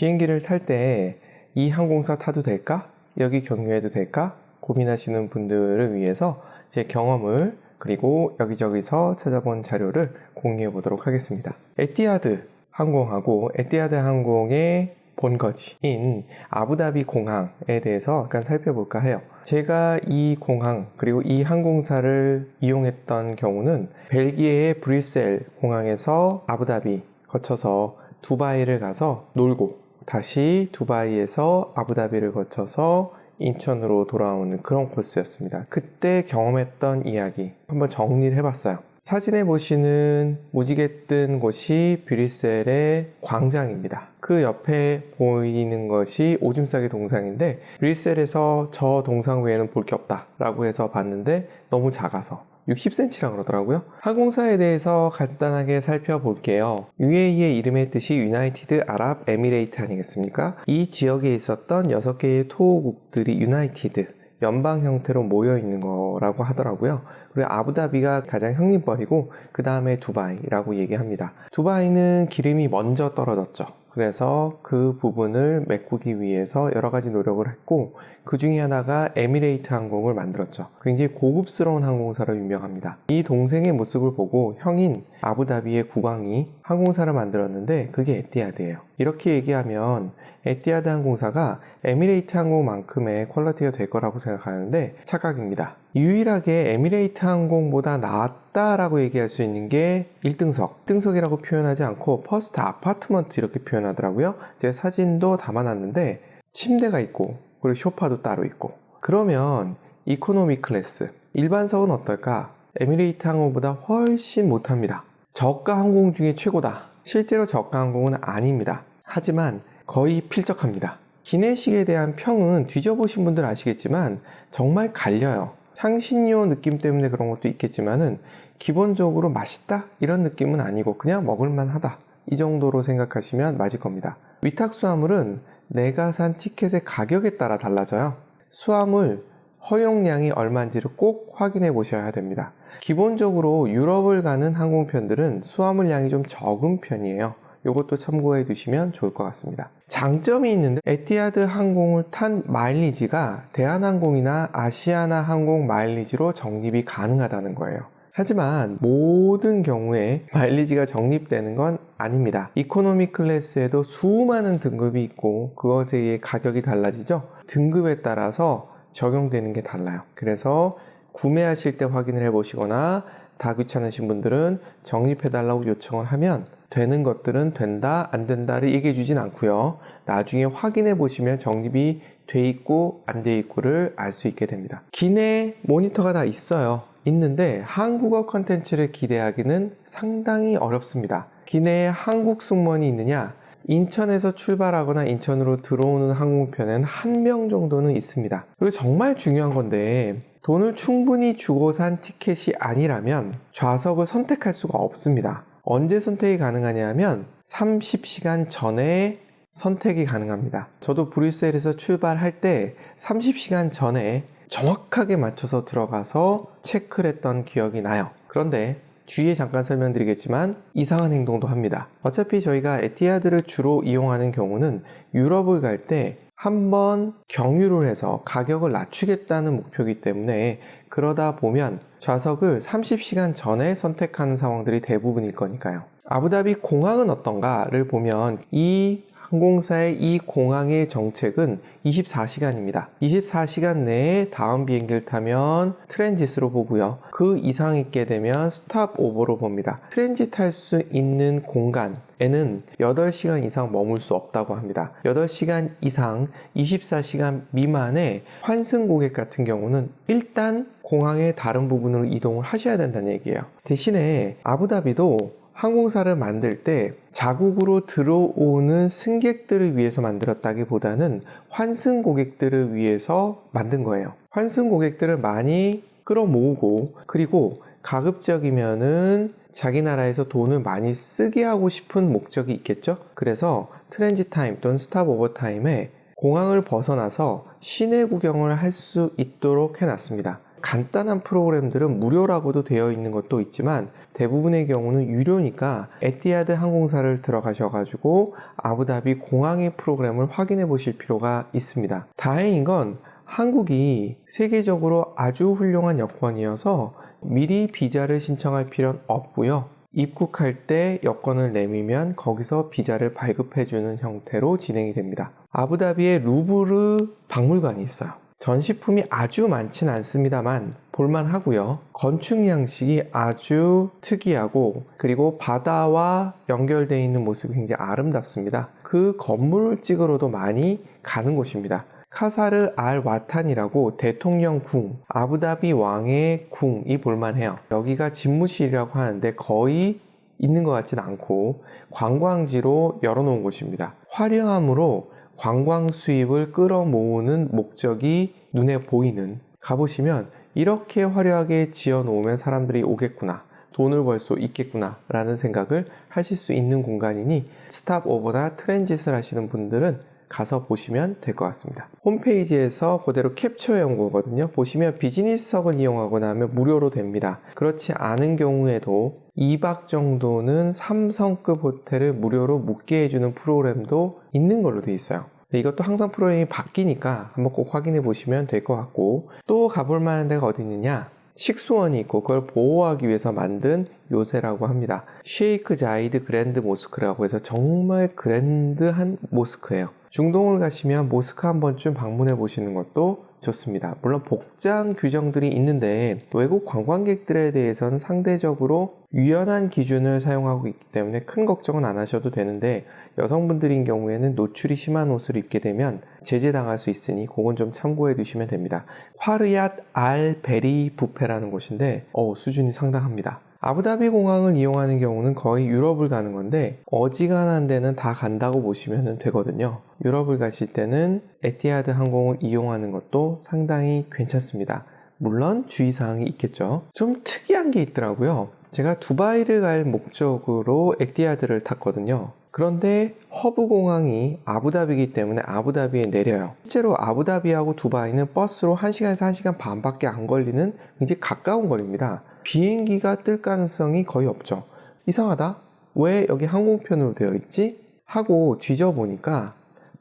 비행기를 탈 때 이 항공사 타도 될까? 여기 경유해도 될까? 고민하시는 분들을 위해서 제 경험을 그리고 여기저기서 찾아본 자료를 공유해 보도록 하겠습니다. 에티하드 항공하고 에티하드 항공의 본거지인 아부다비 공항에 대해서 약간 살펴볼까 해요. 제가 이 공항 그리고 이 항공사를 이용했던 경우는 벨기에의 브뤼셀 공항에서 아부다비 거쳐서 두바이를 가서 놀고 다시 두바이에서 아부다비를 거쳐서 인천으로 돌아오는 그런 코스였습니다. 그때 경험했던 이야기 한번 정리를 해봤어요. 사진에 보시는 무지개 뜬 곳이 브뤼셀의 광장입니다. 그 옆에 보이는 것이 오줌 싸기 동상인데 브뤼셀에서 저 동상 외에는 볼 게 없다 라고 해서 봤는데 너무 작아서 60cm라 그러더라고요. 항공사에 대해서 간단하게 살펴볼게요. UAE의 이름의 뜻이 유나이티드 아랍 에미레이트 아니겠습니까? 이 지역에 있었던 6개의 토호국들이 유나이티드 연방 형태로 모여 있는 거라고 하더라고요. 그리고 아부다비가 가장 형님뻘이고 그 다음에 두바이라고 얘기합니다. 두바이는 기름이 먼저 떨어졌죠. 그래서 그 부분을 메꾸기 위해서 여러 가지 노력을 했고 그 중에 하나가 에미레이트 항공을 만들었죠. 굉장히 고급스러운 항공사로 유명합니다. 이 동생의 모습을 보고 형인 아부다비의 국왕이 항공사를 만들었는데 그게 에티하드예요. 이렇게 얘기하면 에티하드 항공사가 에미레이트 항공만큼의 퀄리티가 될 거라고 생각하는데 착각입니다. 유일하게 에미레이트 항공보다 낫다라고 얘기할 수 있는 게 1등석. 1등석이라고 표현하지 않고 퍼스트 아파트먼트 이렇게 표현하더라고요. 제가 사진도 담아놨는데 침대가 있고 그리고 소파도 따로 있고. 그러면 이코노미 클래스, 일반석은 어떨까? 에미레이트 항공보다 훨씬 못합니다. 저가 항공 중에 최고다. 실제로 저가 항공은 아닙니다. 하지만 거의 필적합니다. 기내식에 대한 평은 뒤져보신 분들 아시겠지만 정말 갈려요. 향신료 느낌 때문에 그런 것도 있겠지만은 기본적으로 맛있다 이런 느낌은 아니고 그냥 먹을만 하다 이 정도로 생각하시면 맞을 겁니다. 위탁 수화물은 내가 산 티켓의 가격에 따라 달라져요. 수화물 허용량이 얼마인지를 꼭 확인해 보셔야 됩니다. 기본적으로 유럽을 가는 항공편들은 수화물량이 좀 적은 편이에요. 이것도 참고해 두시면 좋을 것 같습니다. 장점이 있는데 에티하드 항공을 탄 마일리지가 대한항공이나 아시아나 항공 마일리지로 적립이 가능하다는 거예요. 하지만 모든 경우에 마일리지가 적립되는 건 아닙니다. 이코노미 클래스에도 수많은 등급이 있고 그것에 의해 가격이 달라지죠. 등급에 따라서 적용되는 게 달라요. 그래서 구매하실 때 확인을 해 보시거나 다 귀찮으신 분들은 적립해달라고 요청을 하면 되는 것들은 된다, 안 된다를 얘기해 주진 않고요. 나중에 확인해 보시면 적립이 돼 있고 안 돼 있고를 알 수 있게 됩니다. 기내 모니터가 다 있어요. 있는데 한국어 컨텐츠를 기대하기는 상당히 어렵습니다. 기내에 한국 승무원이 있느냐? 인천에서 출발하거나 인천으로 들어오는 항공편에는 1명 정도는 있습니다. 그리고 정말 중요한 건데 돈을 충분히 주고 산 티켓이 아니라면 좌석을 선택할 수가 없습니다. 언제 선택이 가능하냐면 30시간 전에 선택이 가능합니다. 저도 브뤼셀에서 출발할 때 30시간 전에 정확하게 맞춰서 들어가서 체크를 했던 기억이 나요. 그런데 주위에 잠깐 설명드리겠지만 이상한 행동도 합니다. 어차피 저희가 에티하드를 주로 이용하는 경우는 유럽을 갈 때 한번 경유를 해서 가격을 낮추겠다는 목표이기 때문에 그러다 보면 좌석을 30시간 전에 선택하는 상황들이 대부분일 거니까요. 아부다비 공항은 어떤가를 보면 이 항공사의 이 공항의 정책은 24시간입니다. 24시간 내에 다음 비행기를 타면 트랜짓으로 보고요. 그 이상 있게 되면 스탑 오버로 봅니다. 트랜짓 할 수 있는 공간에는 8시간 이상 머물 수 없다고 합니다. 8시간 이상 24시간 미만의 환승 고객 같은 경우는 일단 공항의 다른 부분으로 이동을 하셔야 된다는 얘기예요. 대신에 아부다비도 항공사를 만들 때 자국으로 들어오는 승객들을 위해서 만들었다기보다는 환승 고객들을 위해서 만든 거예요. 환승 고객들을 많이 끌어모으고 그리고 가급적이면은 자기 나라에서 돈을 많이 쓰게 하고 싶은 목적이 있겠죠. 그래서 트랜짓 타임 또는 스탑 오버 타임에 공항을 벗어나서 시내 구경을 할 수 있도록 해놨습니다. 간단한 프로그램들은 무료라고도 되어 있는 것도 있지만 대부분의 경우는 유료니까 에티하드 항공사를 들어가셔가지고 아부다비 공항의 프로그램을 확인해 보실 필요가 있습니다. 다행인 건 한국이 세계적으로 아주 훌륭한 여권이어서 미리 비자를 신청할 필요는 없고요. 입국할 때 여권을 내밀면 거기서 비자를 발급해주는 형태로 진행이 됩니다. 아부다비에 루브르 박물관이 있어요. 전시품이 아주 많진 않습니다만 볼만하고요. 건축 양식이 아주 특이하고 그리고 바다와 연결되어 있는 모습이 굉장히 아름답습니다. 그 건물을 찍으러도 많이 가는 곳입니다. 카사르 알 와탄이라고 대통령 궁, 아부다비 왕의 궁이 볼만해요. 여기가 집무실이라고 하는데 거의 있는 것 같진 않고 관광지로 열어놓은 곳입니다. 화려함으로 관광 수입을 끌어모으는 목적이 눈에 보이는, 가보시면 이렇게 화려하게 지어놓으면 사람들이 오겠구나, 돈을 벌 수 있겠구나 라는 생각을 하실 수 있는 공간이니 스탑오버나 트랜짓을 하시는 분들은 가서 보시면 될 것 같습니다. 홈페이지에서 그대로 캡처해 온 거거든요. 보시면 비즈니스석을 이용하거나 하면 무료로 됩니다. 그렇지 않은 경우에도 2박 정도는 삼성급 호텔을 무료로 묵게 해주는 프로그램도 있는 걸로 되어 있어요. 이것도 항상 프로그램이 바뀌니까 한번 꼭 확인해 보시면 될 것 같고, 또 가볼 만한 데가 어디 있느냐? 식수원이 있고 그걸 보호하기 위해서 만든 요새라고 합니다. 셰이크 자이드 그랜드 모스크라고 해서 정말 그랜드한 모스크예요. 중동을 가시면 모스크 한 번쯤 방문해 보시는 것도 좋습니다. 물론 복장 규정들이 있는데 외국 관광객들에 대해서는 상대적으로 유연한 기준을 사용하고 있기 때문에 큰 걱정은 안 하셔도 되는데, 여성분들인 경우에는 노출이 심한 옷을 입게 되면 제재당할 수 있으니 그건 좀 참고해 두시면 됩니다. 화르얏 알 베리 뷔페라는 곳인데 수준이 상당합니다. 아부다비 공항을 이용하는 경우는 거의 유럽을 가는 건데 어지간한 데는 다 간다고 보시면 되거든요. 유럽을 가실 때는 에티하드 항공을 이용하는 것도 상당히 괜찮습니다. 물론 주의사항이 있겠죠. 좀 특이한 게 있더라고요. 제가 두바이를 갈 목적으로 에티하드를 탔거든요. 그런데 허브 공항이 아부다비이기 때문에 아부다비에 내려요. 실제로 아부다비하고 두바이는 버스로 1시간에서 1시간 반밖에 안 걸리는 굉장히 가까운 거리입니다. 비행기가 뜰 가능성이 거의 없죠. 이상하다? 왜 여기 항공편으로 되어 있지? 하고 뒤져보니까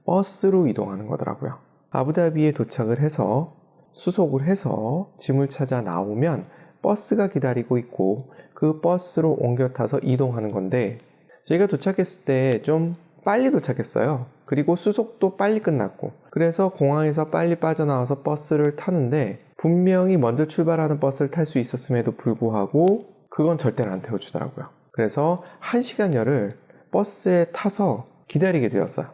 버스로 이동하는 거더라고요. 아부다비에 도착을 해서 수속을 해서 짐을 찾아 나오면 버스가 기다리고 있고 그 버스로 옮겨 타서 이동하는 건데, 저희가 도착했을 때 좀 빨리 도착했어요. 그리고 수속도 빨리 끝났고, 그래서 공항에서 빨리 빠져나와서 버스를 타는데 분명히 먼저 출발하는 버스를 탈 수 있었음에도 불구하고 그건 절대로 안 태워주더라고요. 그래서 1시간여를 버스에 타서 기다리게 되었어요.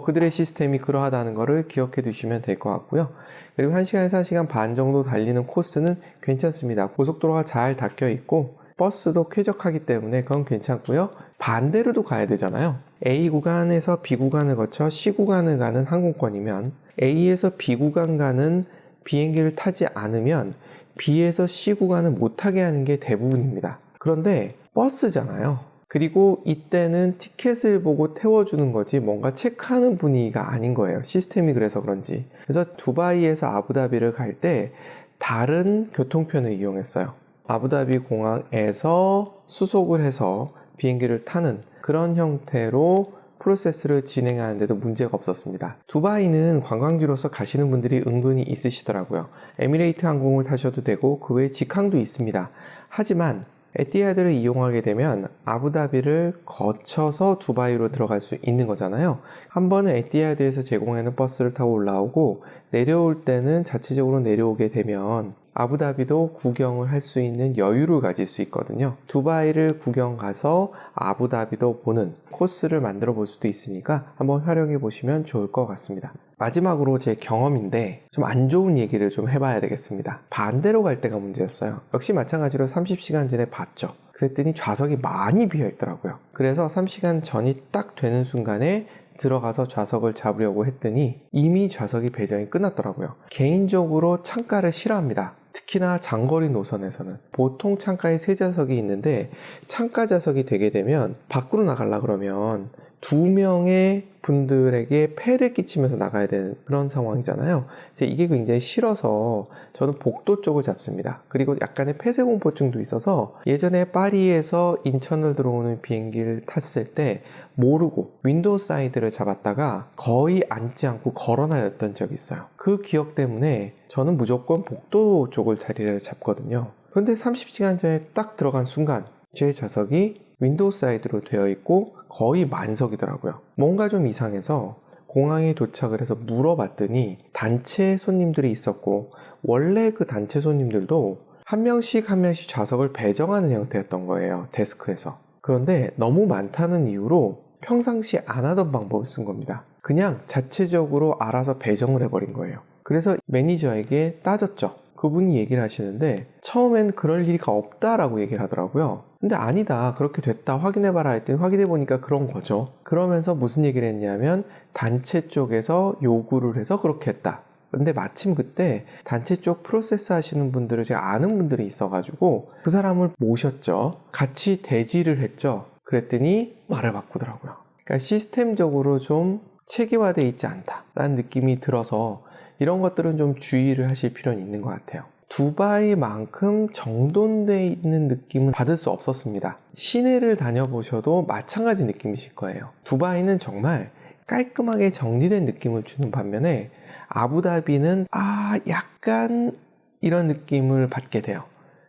그들의 시스템이 그러하다는 거를 기억해 두시면 될 것 같고요. 그리고 1시간에서 1시간 반 정도 달리는 코스는 괜찮습니다. 고속도로가 잘 닦여 있고 버스도 쾌적하기 때문에 그건 괜찮고요. 반대로도 가야 되잖아요. A 구간에서 B 구간을 거쳐 C 구간을 가는 항공권이면 A에서 B 구간 가는 비행기를 타지 않으면 B에서 C 구간을 못 타게 하는 게 대부분입니다. 그런데 버스잖아요. 그리고 이때는 티켓을 보고 태워주는 거지 뭔가 체크하는 분위기가 아닌 거예요. 시스템이 그래서 그런지. 그래서 두바이에서 아부다비를 갈 때 다른 교통편을 이용했어요. 아부다비 공항에서 수속을 해서 비행기를 타는 그런 형태로 프로세스를 진행하는데도 문제가 없었습니다. 두바이는 관광지로서 가시는 분들이 은근히 있으시더라고요. 에미레이트 항공을 타셔도 되고 그 외에 직항도 있습니다. 하지만 에티하드를 이용하게 되면 아부다비를 거쳐서 두바이로 들어갈 수 있는 거잖아요. 한 번은 에티하드에서 제공하는 버스를 타고 올라오고 내려올 때는 자체적으로 내려오게 되면 아부다비도 구경을 할 수 있는 여유를 가질 수 있거든요. 두바이를 구경 가서 아부다비도 보는 코스를 만들어 볼 수도 있으니까 한번 활용해 보시면 좋을 것 같습니다. 마지막으로 제 경험인데 좀 안 좋은 얘기를 좀 해봐야 되겠습니다. 반대로 갈 때가 문제였어요. 역시 마찬가지로 30시간 전에 봤죠. 그랬더니 좌석이 많이 비어 있더라고요. 그래서 3시간 전이 딱 되는 순간에 들어가서 좌석을 잡으려고 했더니 이미 좌석이 배정이 끝났더라고요. 개인적으로 창가를 싫어합니다. 특히나 장거리 노선에서는 보통 창가에 3좌석이 있는데 창가 좌석이 되게 되면 밖으로 나가려고 그러면 2명의 분들에게 폐를 끼치면서 나가야 되는 그런 상황이잖아요. 이게 굉장히 싫어서 저는 복도 쪽을 잡습니다. 그리고 약간의 폐쇄공포증도 있어서 예전에 파리에서 인천을 들어오는 비행기를 탔을 때 모르고 윈도우 사이드를 잡았다가 거의 앉지 않고 걸어나였던 적이 있어요. 그 기억 때문에 저는 무조건 복도 쪽을 자리를 잡거든요. 그런데 30시간 전에 딱 들어간 순간 제 좌석이 윈도우 사이드로 되어 있고 거의 만석이더라고요. 뭔가 좀 이상해서 공항에 도착을 해서 물어봤더니 단체 손님들이 있었고 원래 그 단체 손님들도 한 명씩 한 명씩 좌석을 배정하는 형태였던 거예요. 데스크에서. 그런데 너무 많다는 이유로 평상시에 안 하던 방법을 쓴 겁니다. 그냥 자체적으로 알아서 배정을 해버린 거예요. 그래서 매니저에게 따졌죠. 그분이 얘기를 하시는데 처음엔 그럴 리가 없다라고 얘기를 하더라고요. 근데 아니다, 그렇게 됐다, 확인해봐라 했더니 확인해보니까 그런 거죠. 그러면서 무슨 얘기를 했냐면 단체 쪽에서 요구를 해서 그렇게 했다. 근데 마침 그때 단체 쪽 프로세스 하시는 분들을 제가 아는 분들이 있어가지고 그 사람을 모셨죠. 같이 대지를 했죠. 그랬더니 말을 바꾸더라고요. 그러니까 시스템적으로 좀 체계화되어 있지 않다라는 느낌이 들어서 이런 것들은 좀 주의를 하실 필요는 있는 것 같아요. 두바이만큼 정돈되어 있는 느낌은 받을 수 없었습니다. 시내를 다녀보셔도 마찬가지 느낌이실 거예요. 두바이는 정말 깔끔하게 정리된 느낌을 주는 반면에 아부다비는 약간 이런 느낌을 받게 돼요.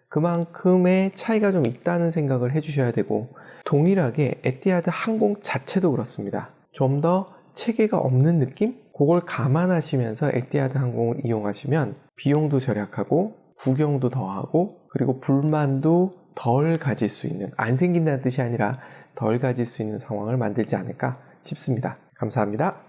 그만큼의 차이가 좀 있다는 생각을 해주셔야 되고, 동일하게 에티하드 항공 자체도 그렇습니다. 좀 더 체계가 없는 느낌? 그걸 감안하시면서 에티하드 항공을 이용하시면 비용도 절약하고 구경도 더 하고 그리고 불만도 덜 가질 수 있는, 안 생긴다는 뜻이 아니라 덜 가질 수 있는 상황을 만들지 않을까 싶습니다. 감사합니다.